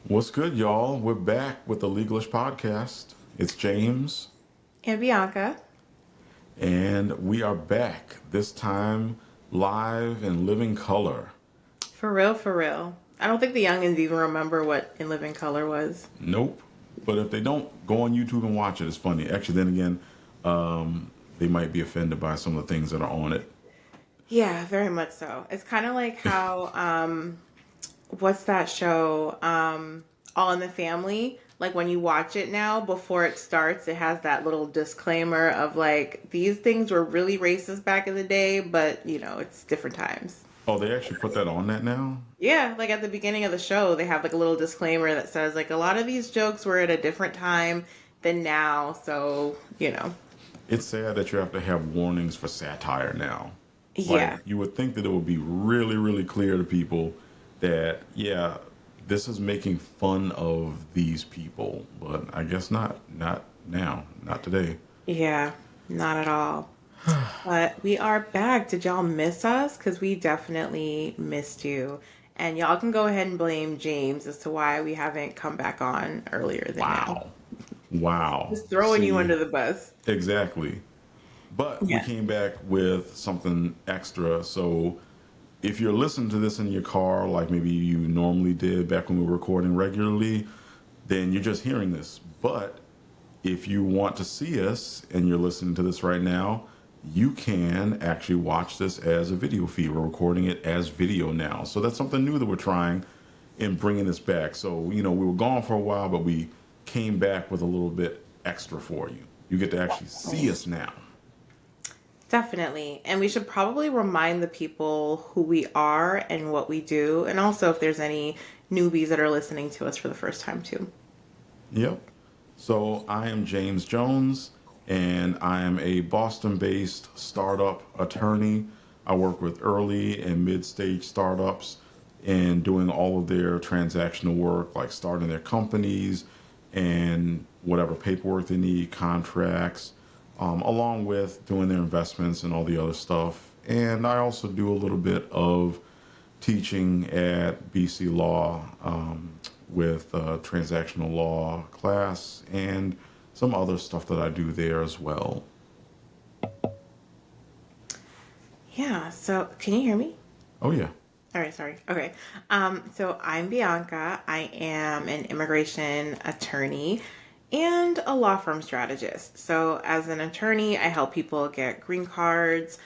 What's good, y'all? We're back with the Legalish podcast. It's James, And Bianca. and we are back, this time live in living color. For real, for real. I don't think the youngins even remember what In Living Color was. Nope. But if they don't, go on YouTube and watch it. It's funny. Actually, then again, they might be offended by some of the things that are on it. Yeah, very much so. It's kind of like how, what's that show? All in the Family. Like when you watch it now, before it starts, it has that little disclaimer of like, these things were really racist back in the day, but it's different times. Oh, they actually put that on that now? Yeah, like at the beginning of the show, they have like a little disclaimer that says like a lot of these jokes were at a different time than now, so. It's sad that you have to have warnings for satire now. Like, Yeah, you would think that it would be really, really clear to people that, yeah, this is making fun of these people. But I guess not. Not now. Not today. yeah, not at all. But we are back. Did y'all miss us? Because we definitely missed you. And y'all can go ahead and blame James as to why we haven't come back on earlier than now. Wow. Wow. Just throwing you See, under the bus. exactly. But we Yeah. came back with something extra. So if you're listening to this in your car, like maybe you normally did back when we were recording regularly, then you're just hearing this. But if you want to see us and you're listening to this right now, you can actually watch this as a video feed. We're recording it as video now. So that's something new that we're trying in bringing this back. So, we were gone for a while, but we came back with a little bit extra for you. You get to actually see us now. Definitely. And we should probably remind the people who we are and what we do. And also if there's any newbies that are listening to us for the first time, too. Yep. So I am James Jones, and I am a Boston based startup attorney. I work with early and mid stage startups in doing all of their transactional work, like starting their companies and whatever paperwork they need, contracts, along with doing their investments and all the other stuff. And I also do a little bit of teaching at BC Law with a transactional law class and some other stuff that I do there as well. Yeah. So can you hear me? Oh, yeah. All right, sorry. Okay. So I'm Bianca. I am an immigration attorney and a law firm strategist. So as an attorney, I help people get green cards,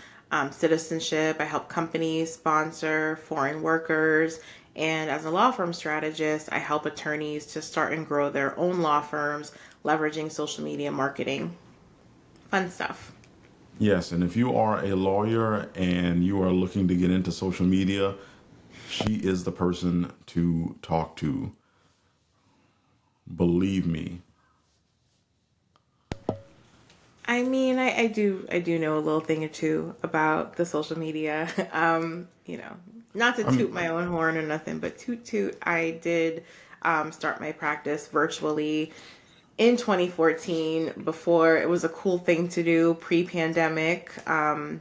citizenship. I help companies sponsor foreign workers. And as a law firm strategist, I help attorneys to start and grow their own law firms, leveraging social media marketing. Fun stuff. Yes, and if you are a lawyer and you are looking to get into social media, she is the person to talk to. Believe me. I mean, I do know a little thing or two about the social media. Not to I'm toot my own horn or nothing, but toot toot. I did start my practice virtually in 2014 before it was a cool thing to do pre-pandemic.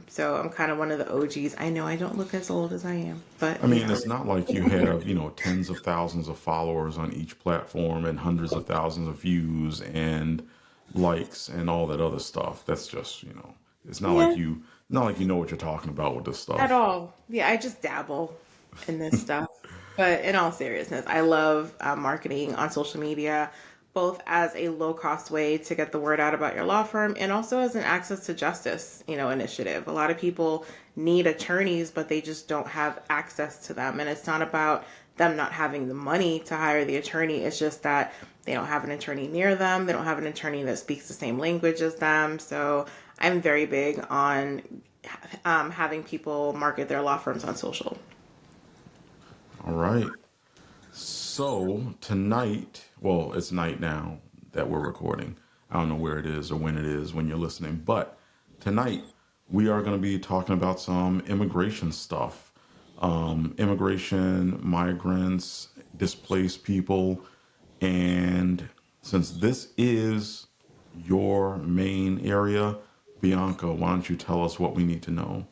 So I'm kind of one of the OGs. I know I don't look as old as I am, but I mean, it's not like you have, tens of thousands of followers on each platform and hundreds of thousands of views and likes and all that other stuff. That's just, it's yeah, not like you know what you're talking about with this at stuff. all. Yeah, I just dabble in this stuff. But in all seriousness, I love marketing on social media, both as a low cost way to get the word out about your law firm and also as an access to justice, initiative. A lot of people need attorneys, but they just don't have access to them. And it's not about them not having the money to hire the attorney. It's just that they don't have an attorney near them. They don't have an attorney that speaks the same language as them. So I'm very big on having people market their law firms on social. All right. So tonight, well, it's night now that we're recording. I don't know where it is or when it is when you're listening, but tonight we are going to be talking about some immigration stuff. Immigration, migrants, displaced people. And since this is your main area, Bianca, why don't you tell us what we need to know?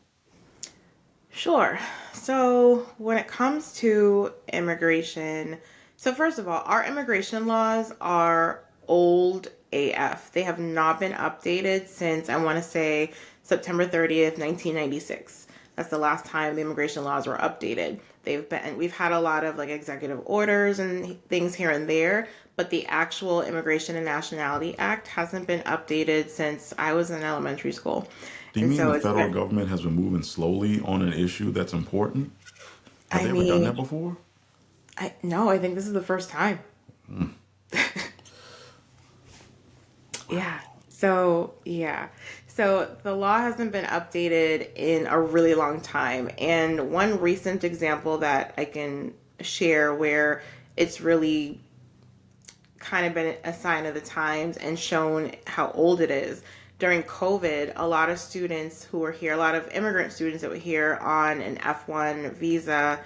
Sure. So when it comes to immigration, So first of all, our immigration laws are old AF. They have not been updated since I want to say September 30th, 1996. That's the last time the immigration laws were updated. We've had a lot of like executive orders and things here and there, but the actual Immigration and Nationality Act hasn't been updated since I was in elementary school. Do you And mean so the it's federal been, government has been moving slowly on an issue that's important? Have I they ever done mean, that before? I no, I think this is the first time. Yeah. So, yeah. So the law hasn't been updated in a really long time. And one recent example that I can share where it's really kind of been a sign of the times and shown how old it is. During COVID, a lot of students who were here, a lot of immigrant students that were here on an F1 visa,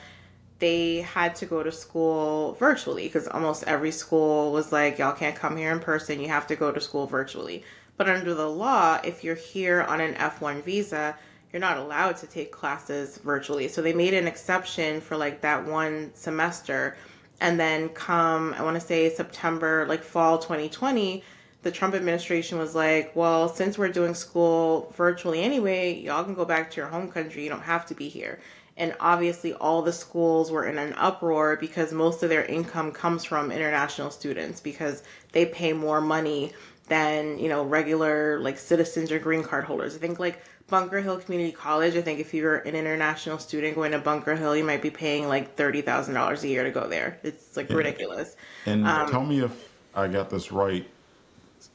they had to go to school virtually because almost every school was like, y'all can't come here in person, you have to go to school virtually. But under the law, if you're here on an F1 visa, you're not allowed to take classes virtually. So they made an exception for like that one semester. And then come, I want to say September, like fall 2020, the Trump administration was like, well, since we're doing school virtually anyway, y'all can go back to your home country. You don't have to be here. And obviously, all the schools were in an uproar because most of their income comes from international students because they pay more money than, regular like citizens or green card holders. I think like Bunker Hill Community College, I think if you're an international student going to Bunker Hill, you might be paying like $30,000 a year to go there. It's like Yeah. ridiculous. And Um, tell me if I got this right.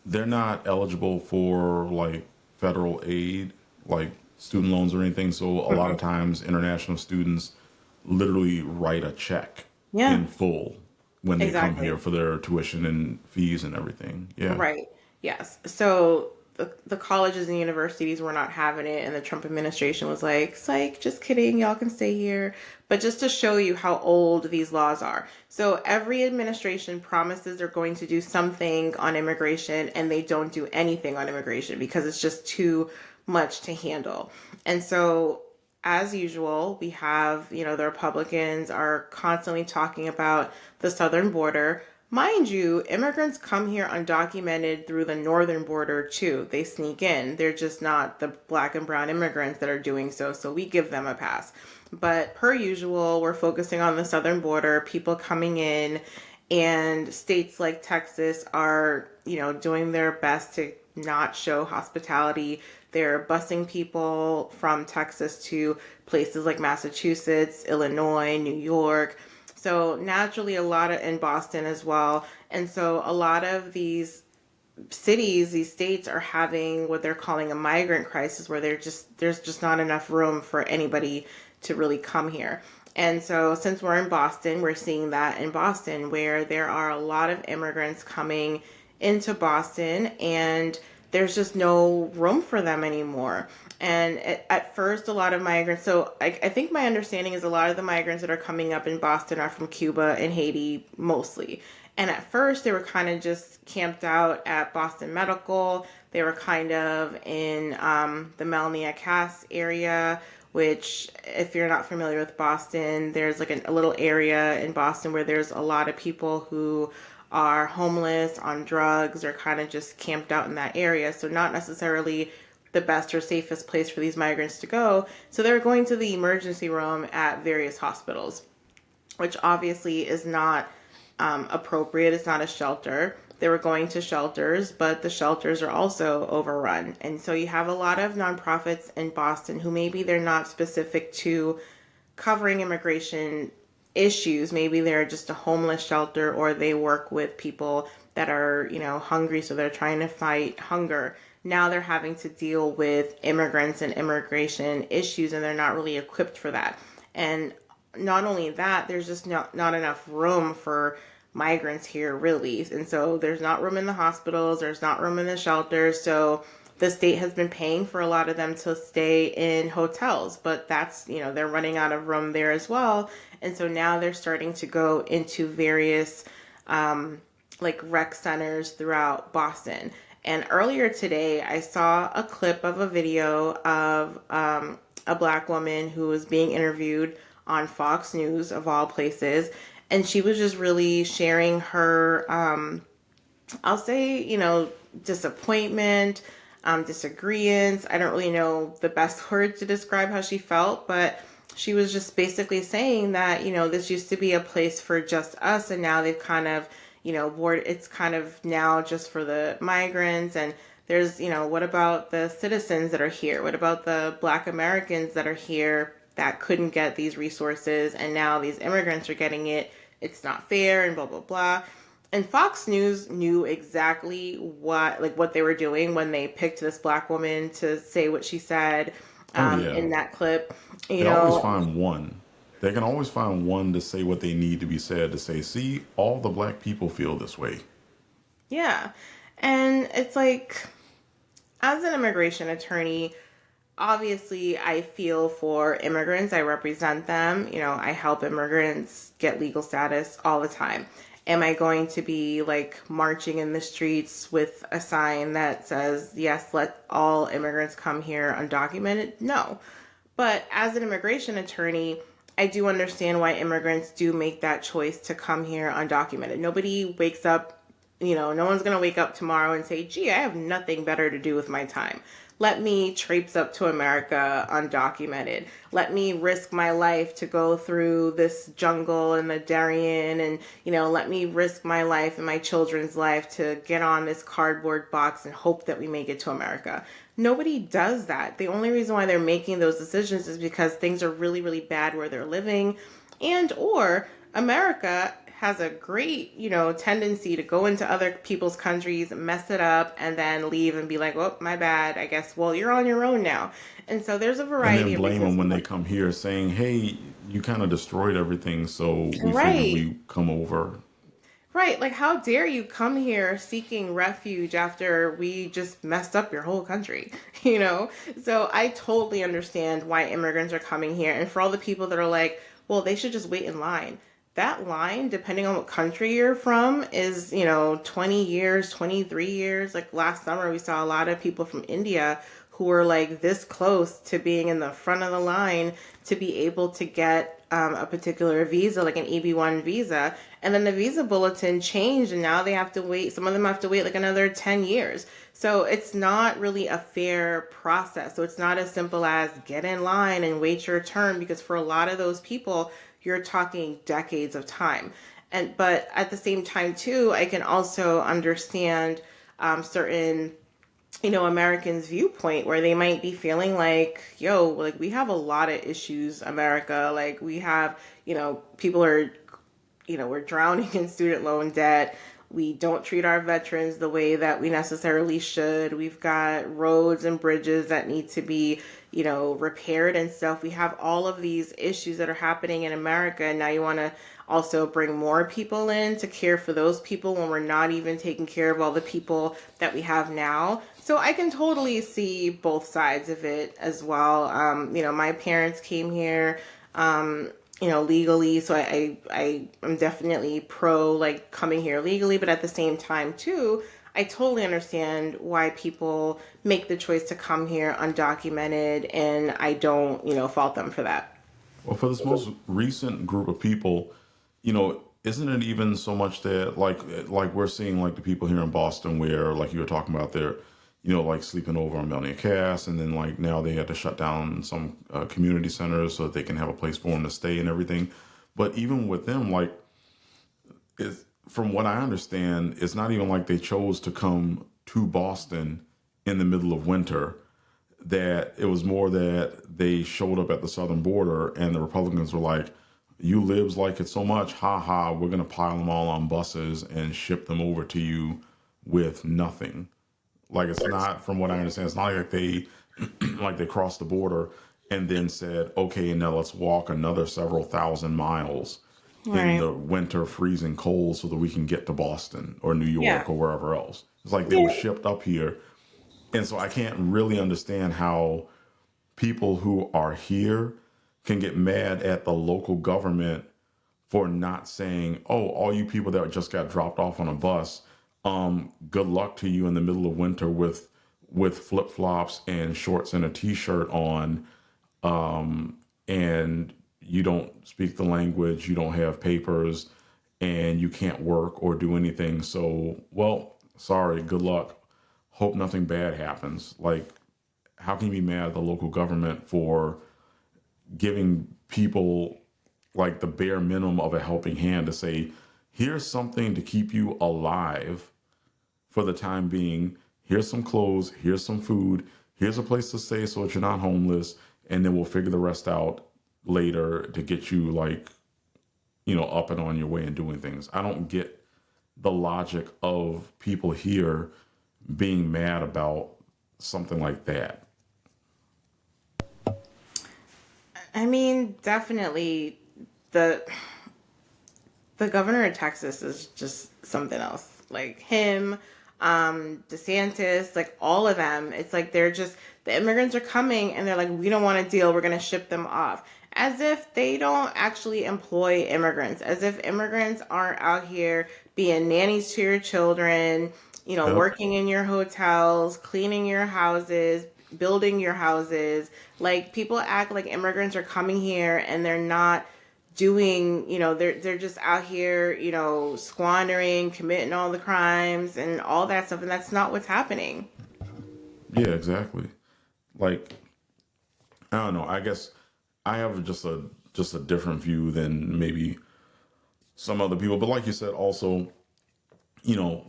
They're not eligible for like federal aid, like student loans or anything. So a lot of mm-mm. times international students literally write a check Yeah, in full when they come here exactly. for their tuition and fees and everything. Yeah. Right. Yes. So the colleges and universities were not having it, and the Trump administration was like, "Psych, just kidding. Y'all can stay here." But just to show you how old these laws are. So every administration promises they're going to do something on immigration, and they don't do anything on immigration because it's just too much to handle. And so as usual, we have, the Republicans are constantly talking about the southern border. Mind you, immigrants come here undocumented through the northern border too. They sneak in. They're just not the black and brown immigrants that are doing so, so we give them a pass. But per usual, we're focusing on the southern border, people coming in, and states like Texas are, doing their best to not show hospitality. They're busing people from Texas to places like Massachusetts, Illinois, New York. So naturally, a lot of in Boston as well. And so a lot of these cities, these states are having what they're calling a migrant crisis where there's just not enough room for anybody to really come here. And so since we're in Boston, we're seeing that in Boston where there are a lot of immigrants coming into Boston and there's just no room for them anymore. And at first, a lot of migrants, so I think my understanding is a lot of the migrants that are coming up in Boston are from Cuba and Haiti mostly. And at first, they were kind of just camped out at Boston Medical. They were kind of in the Melnia Cass area, which, if you're not familiar with Boston, there's like a little area in Boston where there's a lot of people who are homeless, on drugs, or kind of just camped out in that area. So, not necessarily the best or safest place for these migrants to go. So, they're going to the emergency room at various hospitals, which obviously is not appropriate. It's not a shelter. They were going to shelters, but the shelters are also overrun. And so you have a lot of nonprofits in Boston who maybe they're not specific to covering immigration issues. Maybe they're just a homeless shelter or they work with people that are, hungry, so they're trying to fight hunger. Now they're having to deal with immigrants and immigration issues and they're not really equipped for that. And not only that, there's just not enough room for migrants here, really. And so there's not room in the hospitals, there's not room in the shelters. So the state has been paying for a lot of them to stay in hotels, but that's, they're running out of room there as well. And so now they're starting to go into various like rec centers throughout Boston. And earlier today, I saw a clip of a video of a black woman who was being interviewed on Fox News, of all places. And she was just really sharing her, I'll say, disappointment, disagreements. I don't really know the best word to describe how she felt, but she was just basically saying that, this used to be a place for just us, and now they've kind of, it's kind of now just for the migrants. And there's, what about the citizens that are here? What about the Black Americans that are here that couldn't get these resources, and now these immigrants are getting it? It's not fair, and blah, blah, blah. And Fox News knew exactly what they were doing when they picked this Black woman to say what she said, Oh yeah. in that clip. You They always know, find one. They can always find one to say what they need to be said to say, see, all the black people feel this way. yeah. And it's like, as an immigration attorney, obviously I feel for immigrants. I represent them. I help immigrants get legal status all the time. Am I going to be like marching in the streets with a sign that says, yes, let all immigrants come here undocumented? No. But as an immigration attorney, I do understand why immigrants do make that choice to come here undocumented. Nobody wakes up, no one's going to wake up tomorrow and say, gee, I have nothing better to do with my time. Let me traipse up to America undocumented. Let me risk my life to go through this jungle in the Darien, and, let me risk my life and my children's life to get on this cardboard box and hope that we make it to America. Nobody does that. The only reason why they're making those decisions is because things are really, really bad where they're living, and or America has a great, tendency to go into other people's countries, mess it up, and then leave and be like, "Oh, my bad. I guess, well, you're on your own now." And so there's a And then variety of blame reasons. them when they come here saying, hey, you kind of destroyed everything, so we figured Right. we come over. Right. Like, how dare you come here seeking refuge after we just messed up your whole country, you know? So I totally understand why immigrants are coming here. And for all the people that are like, well, they should just wait in line. That line, depending on what country you're from, is, 20 years, 23 years. Like last summer, we saw a lot of people from India who were like this close to being in the front of the line to be able to get a particular visa, like an EB-1 visa. And then the visa bulletin changed, and now they have to wait. Some of them have to wait like another 10 years. So it's not really a fair process. So it's not as simple as get in line and wait your turn, because for a lot of those people, you're talking decades of time. But at the same time too, I can also understand certain Americans' viewpoint, where they might be feeling like, yo, like we have a lot of issues, America. Like we have, people are, we're drowning in student loan debt. We don't treat our veterans the way that we necessarily should. We've got roads and bridges that need to be, repaired and stuff. We have all of these issues that are happening in America. And now you want to also bring more people in to care for those people when we're not even taking care of all the people that we have now. So I can totally see both sides of it as well. My parents came here, legally. So I am definitely pro like coming here legally, but at the same time too, I totally understand why people make the choice to come here undocumented, and I don't, fault them for that. Well, for this most recent group of people, isn't it even so much that like we're seeing like the people here in Boston where like you were talking about they're, like sleeping over on Melnia Cass, and then like now they had to shut down some community centers so that they can have a place for them to stay and everything. But even with them, like, from what I understand, it's not even like they chose to come to Boston in the middle of winter. That it was more that they showed up at the southern border and the Republicans were like, you libs like it so much, ha ha, we're going to pile them all on buses and ship them over to you with nothing. Like, it's not, from what I understand, it's not like they like they crossed the border and then said, okay, now let's walk another several thousand miles in Right. the winter freezing cold so that we can get to Boston or New Yeah. York or wherever else. It's like they were Yeah. shipped up here. And so I can't really understand how people who are here can get mad at the local government for not saying, "Oh, all you people that just got dropped off on a bus, good luck to you in the middle of winter with flip flops and shorts and a t-shirt on, and you don't speak the language, you don't have papers. and you can't work or do anything. So, well, sorry, good luck. Hope nothing bad happens. Like, how can you be mad at the local government for giving people like the bare minimum of a helping hand to say, here's something to keep you alive for the time being. Here's some clothes, here's some food, here's a place to stay so that you're not homeless, and then we'll figure the rest out later to get you like, up and on your way and doing things. I don't get the logic of people here being mad about something like that. I mean, definitely the the governor of Texas is just something else. Like him, DeSantis, like all of them. It's like they're just the immigrants are coming and they're like, we don't want to deal. We're gonna ship them off. As if they don't actually employ immigrants. As if immigrants aren't out here being nannies to your children. Yep. Working in your hotels, cleaning your houses, building your houses. Like people act like immigrants are coming here and they're not doing, they're just out here, squandering, committing all the crimes and all that stuff, and that's not what's happening. Yeah, exactly. Like, I don't know. I guess I have just a different view than maybe some other people. But like you said, also,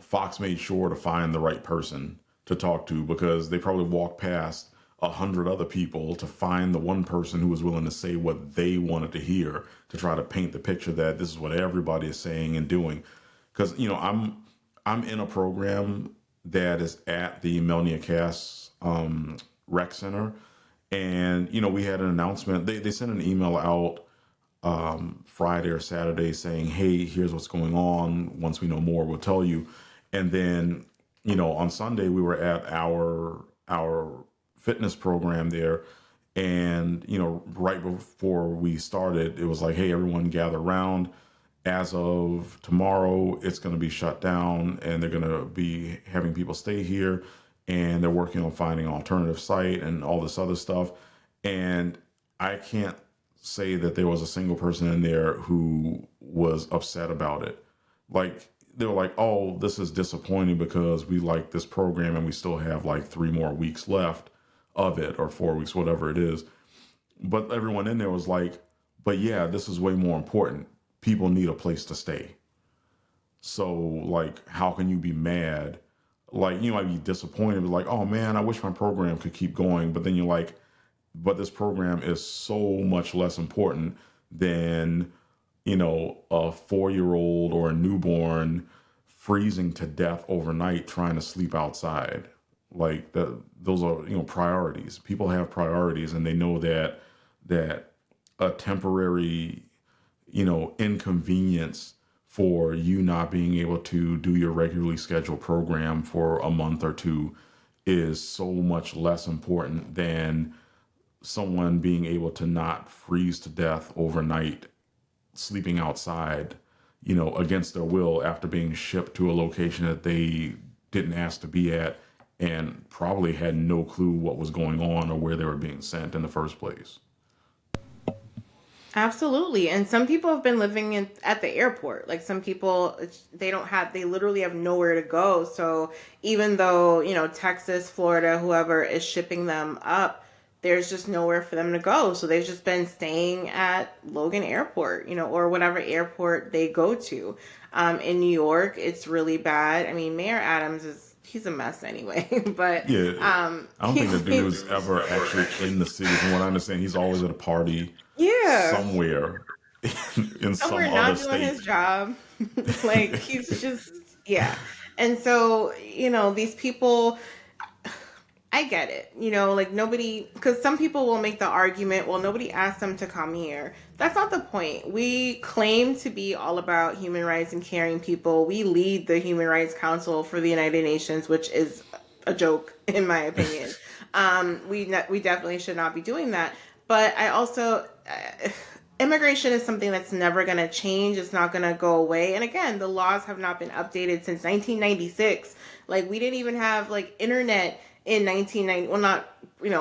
Fox made sure to find the right person to talk to because they probably walked past 100 other people to find the one person who was willing to say what they wanted to hear to try to paint the picture that this is what everybody is saying and doing. Because I'm in a program that is at the Melnia Cass Rec Center, and we had an announcement. They sent an email out Friday or Saturday saying, "Hey, here's what's going on. Once we know more, we'll tell you." And then, on Sunday we were at our fitness program there, and right before we started, it was like, "Hey, everyone, gather around. As of tomorrow, it's going to be shut down, and they're going to be having people stay here, and they're working on finding an alternative site and all this other stuff." And I can't say that there was a single person in there who was upset about it. Like they were like, "Oh, this is disappointing because we like this program and we still have like 3 more weeks left of it or 4 weeks, whatever it is." But everyone in there was like, "But yeah, this is way more important. People need a place to stay. So like, how can you be mad? Like you might be disappointed, but like, oh man, I wish my program could keep going." But then you're like, but this program is so much less important than a 4-year-old or a newborn freezing to death overnight trying to sleep outside. Like those are priorities. People have priorities, and they know that a temporary inconvenience for you not being able to do your regularly scheduled program for a month or two is so much less important than someone being able to not freeze to death overnight sleeping outside, against their will after being shipped to a location that they didn't ask to be at and probably had no clue what was going on or where they were being sent in the first place. Absolutely. And some people have been living at the airport. Like some people, they literally have nowhere to go. So even though, Texas, Florida, whoever is shipping them up, there's just nowhere for them to go. So they've just been staying at Logan Airport, or whatever airport they go to. In New York, it's really bad. I mean, Mayor Adams he's a mess anyway, but Yeah, I don't think the dude was ever actually in the city. From what I understand, he's always at a party yeah, somewhere in some somewhere other not doing state. his job. Like he's just yeah. And so, these people, I get it. Like nobody, because some people will make the argument, well, nobody asked them to come here. That's not the point. We claim to be all about human rights and caring people. We lead the Human Rights Council for the United Nations, which is a joke, in my opinion. We definitely should not be doing that. But I also, immigration is something that's never going to change. It's not going to go away. And again, the laws have not been updated since 1996. Like we didn't even have like internet in 1990. Well, not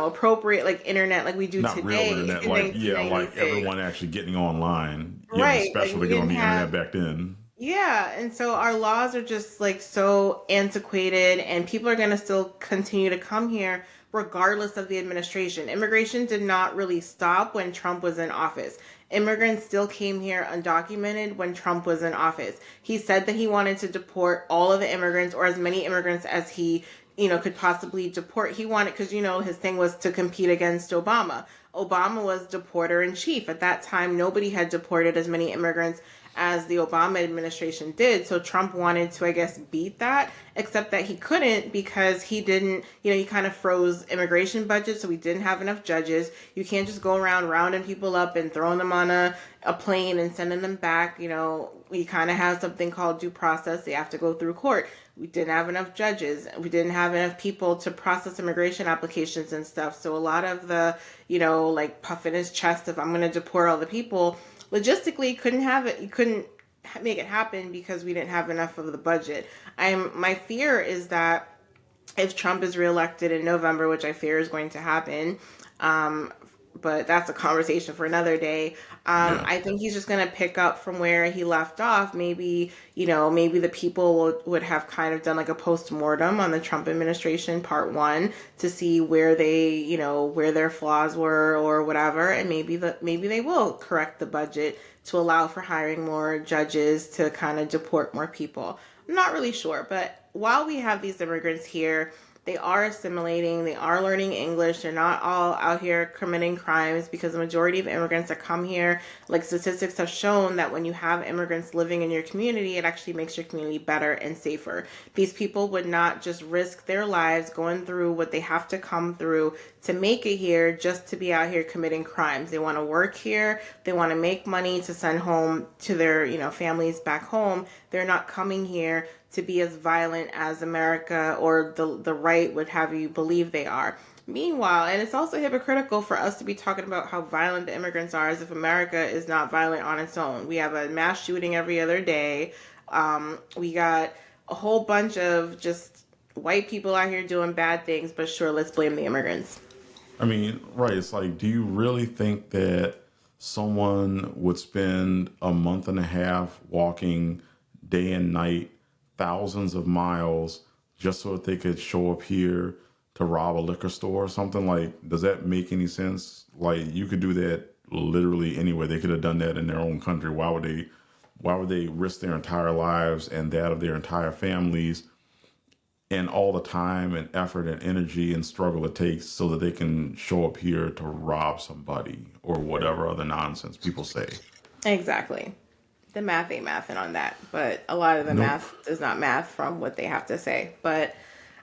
appropriate like internet like we do Not real today internet, in like yeah, like 1996. everyone actually getting online. You had to Right. Like special to we get on didn't the internet have back then. Yeah, and so our laws are just like so antiquated, and people are going to still continue to come here regardless of the administration. Immigration did not really stop when Trump was in office. Immigrants still came here undocumented when Trump was in office. He said that he wanted to deport all of the immigrants, or as many immigrants as he, could possibly deport. He wanted, because, his thing was to compete against Obama. Obama was deporter in chief. At that time, nobody had deported as many immigrants as the Obama administration did. So Trump wanted to, I guess, beat that, except that he couldn't because he didn't, he kind of froze immigration budget. So we didn't have enough judges. You can't just go around rounding people up and throwing them on a plane and sending them back. We kind of have something called due process. They have to go through court. We didn't have enough judges. We didn't have enough people to process immigration applications and stuff. So a lot of the, like puffing his chest if I'm going to deport all the people, logistically couldn't have it. You couldn't make it happen because we didn't have enough of the budget. My fear is that if Trump is reelected in November, which I fear is going to happen, but that's a conversation for another day. Yeah. I think he's just going to pick up from where he left off. Maybe, maybe the people would have kind of done like a post-mortem on the Trump administration, part one, to see where they, where their flaws were or whatever. And maybe they will correct the budget to allow for hiring more judges to kind of deport more people. I'm not really sure. But while we have these immigrants here, they are assimilating, they are learning English. They're not all out here committing crimes because the majority of immigrants that come here, like statistics have shown that when you have immigrants living in your community, it actually makes your community better and safer. These people would not just risk their lives going through what they have to come through to make it here just to be out here committing crimes. They want to work here. They want to make money to send home to their, families back home. They're not coming here to be as violent as America or the right would have you believe they are. Meanwhile, and it's also hypocritical for us to be talking about how violent the immigrants are as if America is not violent on its own. We have a mass shooting every other day. We got a whole bunch of just white people out here doing bad things, but sure, let's blame the immigrants. I mean, right. It's like, do you really think that someone would spend a month and a half walking day and night, thousands of miles, just so that they could show up here to rob a liquor store or something? Like, does that make any sense? Like, you could do that literally anywhere. They could have done that in their own country. Why would they risk their entire lives and that of their entire families and all the time and effort and energy and struggle it takes so that they can show up here to rob somebody or whatever other nonsense people say? Exactly. The math ain't mathing on that, but a lot of the Nope. math does not math from what they have to say. But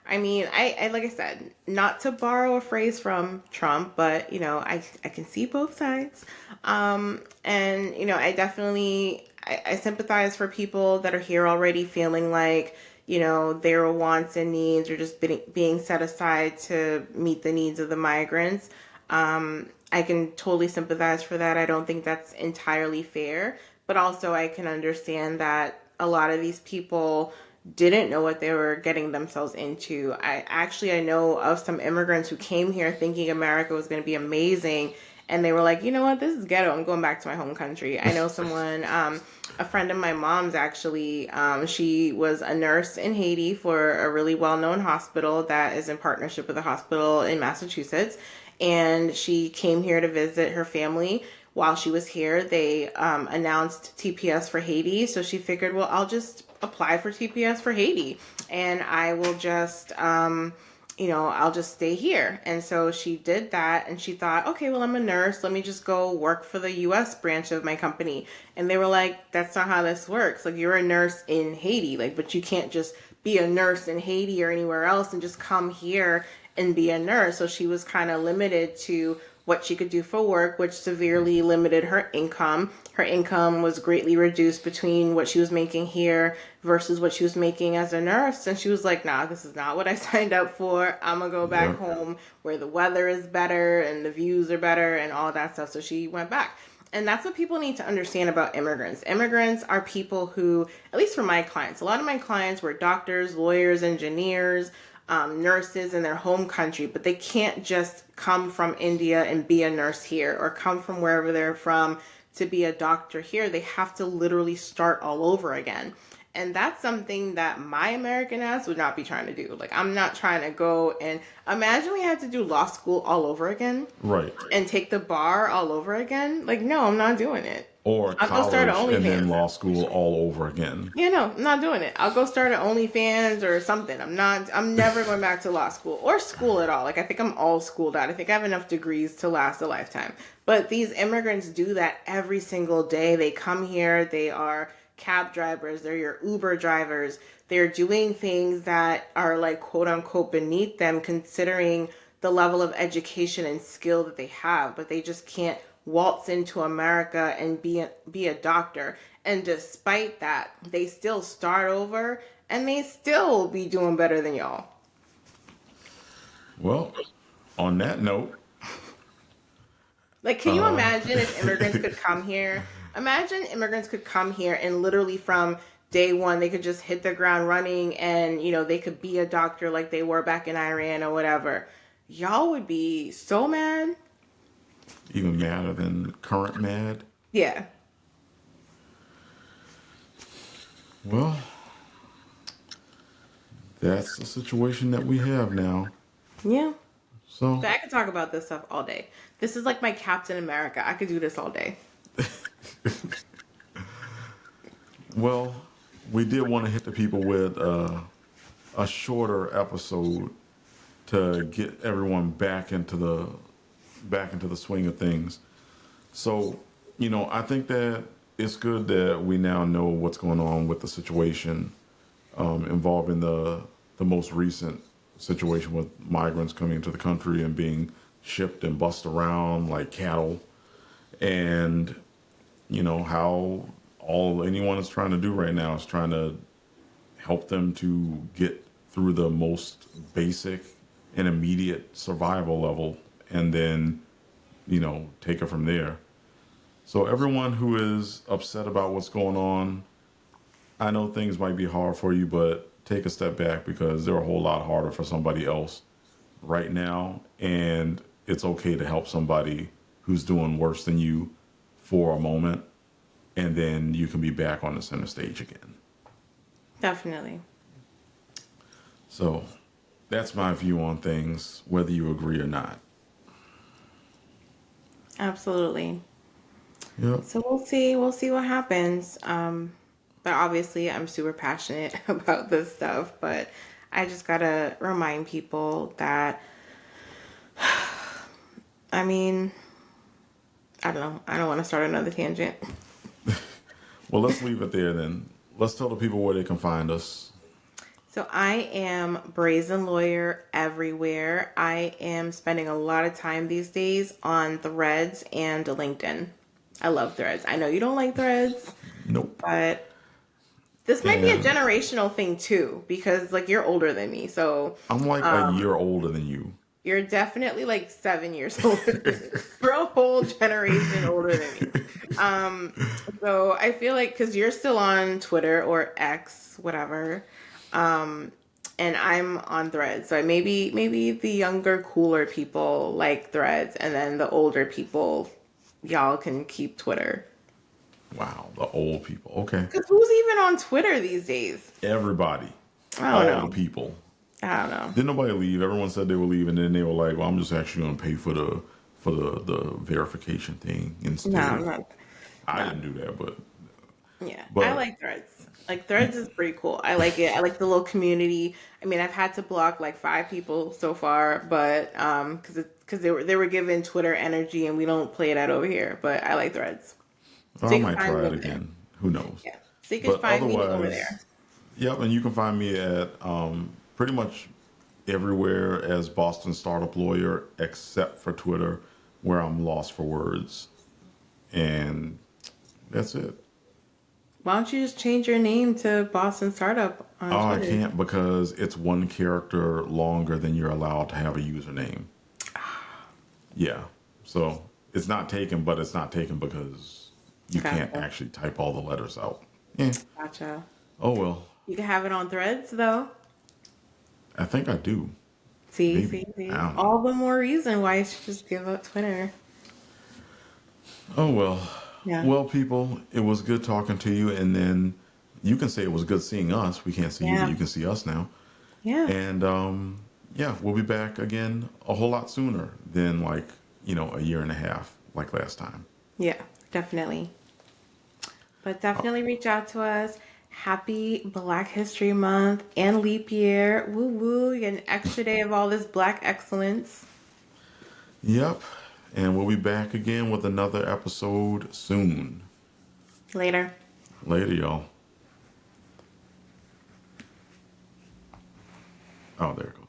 I mean, I like I said, not to borrow a phrase from Trump, but I can see both sides. And I definitely I sympathize for people that are here already feeling like, their wants and needs are just being set aside to meet the needs of the migrants. I can totally sympathize for that. I don't think that's entirely fair, but also I can understand that a lot of these people didn't know what they were getting themselves into. I know of some immigrants who came here thinking America was going to be amazing, and they were like, you know what, this is ghetto. I'm going back to my home country. I know someone, a friend of my mom's actually, she was a nurse in Haiti for a really well-known hospital that is in partnership with a hospital in Massachusetts, and she came here to visit her family. While she was here, they announced TPS for Haiti, so she figured, well, I'll just apply for TPS for Haiti, and I will just I'll just stay here. And so she did that, and she thought, okay, well, I'm a nurse. Let me just go work for the US branch of my company. And they were like, that's not how this works. Like, you're a nurse in Haiti, like, but you can't just be a nurse in Haiti or anywhere else and just come here and be a nurse. So she was kind of limited to what she could do for work, which severely limited her income. Her income was greatly reduced between what she was making here versus what she was making as a nurse. And she was like, nah, this is not what I signed up for. I'm going to go back Yeah. home where the weather is better and the views are better and all that stuff. So she went back. And that's what people need to understand about immigrants. Immigrants are people who, at least for my clients, a lot of my clients were doctors, lawyers, engineers, nurses in their home country, but they can't just come from India and be a nurse here or come from wherever they're from to be a doctor here, they have to literally start all over again. And that's something that my American ass would not be trying to do. Like, I'm not trying to go and imagine we had to do law school all over again Right. and take the bar all over again. Like, no, I'm not doing it. Or I'll go start an college and then OnlyFans. law school all over again. Yeah, no, I'm not doing it. I'll go start an OnlyFans or something. I'm never going back to law school or school at all. Like, I think I'm all schooled out. I think I have enough degrees to last a lifetime. But these immigrants do that every single day. They come here, they are cab drivers, they're your Uber drivers. They're doing things that are like quote unquote beneath them considering the level of education and skill that they have, but they just can't waltz into America and be a doctor. And despite that, they still start over and they still be doing better than y'all. Well, on that note, Like, can you imagine if immigrants could come here? Imagine immigrants could come here and literally from day one, they could just hit the ground running and, they could be a doctor like they were back in Iran or whatever. Y'all would be so mad. even madder than current mad. Yeah. Well, that's the situation that we have now. Yeah. So, But I could talk about this stuff all day. This is like my Captain America. I could do this all day. well, we did want to hit the people with a shorter episode to get everyone back into the swing of things. So, I think that it's good that we now know what's going on with the situation involving the most recent situation with migrants coming into the country and being shipped and bussed around like cattle, and how all anyone is trying to do right now is trying to help them to get through the most basic and immediate survival level, and then take it from there. So everyone who is upset about what's going on, I know things might be hard for you, but take a step back because they're a whole lot harder for somebody else right now. And it's okay to help somebody who's doing worse than you for a moment. And then you can be back on the center stage again. Definitely. So that's my view on things, whether you agree or not. Absolutely. Yep. So we'll see what happens. But obviously I'm super passionate about this stuff, but I just gotta remind people that, I mean, I don't know. I don't want to start another tangent. Well, let's leave it there then. Let's tell the people where they can find us. So I am Brazen Lawyer everywhere. I am spending a lot of time these days on Threads and LinkedIn. I love Threads. I know you don't like Threads. Nope. But this might be a And generational thing too, because like you're older than me. So I'm like a year older than you. you're definitely like 7 years older than me. You're a whole generation older than me. So I feel like because you're still on Twitter or X, whatever. And I'm on Threads. So maybe the younger, cooler people like Threads, and then the older people, y'all can keep Twitter. Wow, the old people. Okay. Because who's even on Twitter these days? Everybody. I All don't the know. people. I don't know. Didn't nobody leave. Everyone said they were leaving, and then they were like, well, I'm just actually going to pay for the verification thing instead. No, I'm not. I didn't do that, but Yeah, I but like Threads. Like Threads is pretty cool. I like it. I like the little community. I mean, I've had to block like 5 people so far, but because they were given Twitter energy, and we don't play that over here. But I like Threads. So I you can might find try me it over there. again. Who knows? Yeah, so you can But find me over otherwise, there. yep, and you can find me at pretty much everywhere as Boston Startup Lawyer, except for Twitter, where I'm lost for words. And that's it. Why don't you just change your name to Boston Startup on Oh, I Twitter? can't because it's one character longer than you're allowed to have a username. Yeah. So it's not taken, but it's not taken because you can't Gotcha. actually type all the letters out. Yeah. Gotcha. Oh, well. You can have it on Threads though. I think I do. See, Maybe. see, see. I don't know. All the more reason why you should just give up Twitter. Oh, well. Yeah. Well, people, it was good talking to you. And then you can say it was good seeing us. We can't see you, but Yeah. you can see us now. Yeah. And yeah, we'll be back again a whole lot sooner than like, a year and a half like last time. Yeah. Definitely. But definitely reach out to us. Happy Black History Month and leap year. Woo woo. You get an extra day of all this Black excellence. Yep. And we'll be back again with another episode soon. Later. Later, y'all. Oh, there it goes.